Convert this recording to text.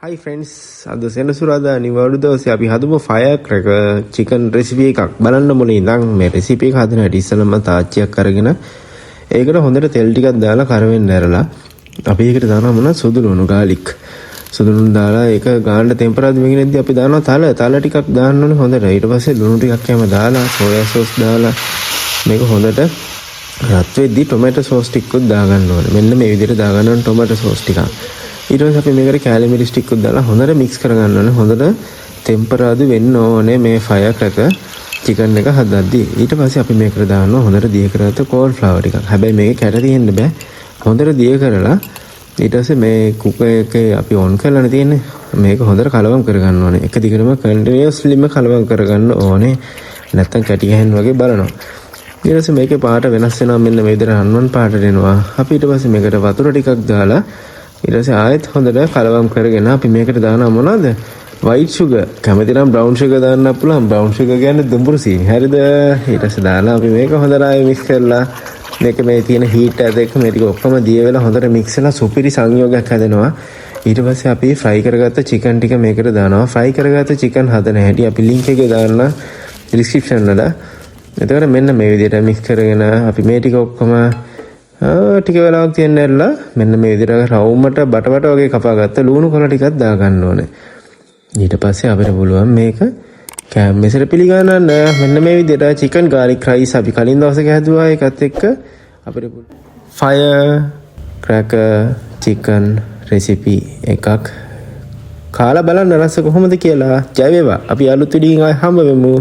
Hi friends, අද සෙනසුරාදා නිවාඩු දවසේ අපි හදමු ෆයර් ක්‍රැකර් චිකන් රෙසිපි එකක්. බලන්න මොලේ ඉඳන් මේ රෙසිපි එක හදන හැටි ඉස්සෙල්ලාම තාච්චියක් අරගෙන ඒකට හොඳට තෙල් ටිකක් දාලා කරවෙන්න ඇරලා අපි ඒකට දානවා මොන සුදු ලුණු garlic. සුදු ලුණු දාලා ඒක ගාන්න ටෙම්පරාදු වෙගෙනදී අපි දානවා තල ටිකක් දාන්න ඕනේ හොඳට. ඊට පස්සේ ලුණු ටිකක් යම දාලා සෝයා සෝස් දාලා මේක හොඳට රත් වෙද්දී ටොමැටෝ සෝස් ටිකකුත් දාගන්න ඕනේ. මෙන්න මේ විදිහට දාගන්න ඕනේ ටොමැටෝ සෝස් ටිකක්. ඊට පස්සේ අපි මේකට කැලමිරිස් ටිකක් දාලා හොඳට මික්ස් කරගන්න ඕනේ. හොඳට ටෙම්පරාදු වෙන්න ඕනේ මේ ෆයර් ක්‍රැකර් චිකන් එක හදද්දී. ඊට පස්සේ අපි මේකට දානවා හොඳට දිය කරගත්ත කෝන් ෆ්ලවර් ටිකක්. හැබැයි මේක කැට තියෙන්න බෑ. හොඳට දිය කරලා ඊට පස්සේ මේ කුකර් එකේ අපි ඔන් කරලානේ තියෙන්නේ. මේක හොඳට කලවම් කරගන්න ඕනේ. එක දිගටම කන්ටිනියස්ලිම කලවම් කරගන්න ඕනේ. නැත්තම් කැටි ගහන්න වගේ බලනවා. ඊට පස්සේ මේකේ පාට වෙනස් වෙනවා. මෙන්න මේ විදිහට රන්වන් පාටට එනවා. අපි ඊට පස්සේ මේකට වතුර ටිකක් දාලා ඊට පස්සේ ආයෙත් හොඳට කලවම් කරගෙන අපි මේකට දානවා මොනවද? white sugar. කැමති නම් brown sugar දාන්න පුළුවන්. brown sugar කියන්නේ දුඹුරු සීනි. හරිද? ඊට පස්සේ දාලා අපි මේක හොඳට ආයෙ mix කරලා මේක මේ තියෙන heat එකත් එක්ක මේ ටික ඔක්කොම දිය වෙලා හොඳට mix වෙලා සුපිරි සංයෝගයක් හැදෙනවා. ඊට පස්සේ අපි fry කරගත්ත chicken ටික මේකට දානවා. fry කරගත්ත chicken හදන හැටි අපි link එකේ දාන්න description වල. එතකොට මෙන්න මේ විදිහට mix කරගෙන අපි මේ ටික ඔක්කොම ටික වෙලාවක් තියන්න ඇරලා මෙන්න මේ විදිහට රවුමට බටබට වගේ කපාගත්ත ලුණු කොළ ටිකක් දාගන්න ඕනේ. ඊට පස්සේ අපිට පුළුවන් මේක කෑම මෙසට පිළිගන්නන්න. මෙන්න මේ විදිහට chicken garlic rice අපි කලින් දවසක හැදුවා. ඒකත් එක්ක අපිට fire cracker chicken recipe එකක් කාලා බලන්න රස කොහොමද කියලා. ජය වේවා. අපි අලුත් වීඩියෝ එකකින් ආයෙ හම්බ වෙමු.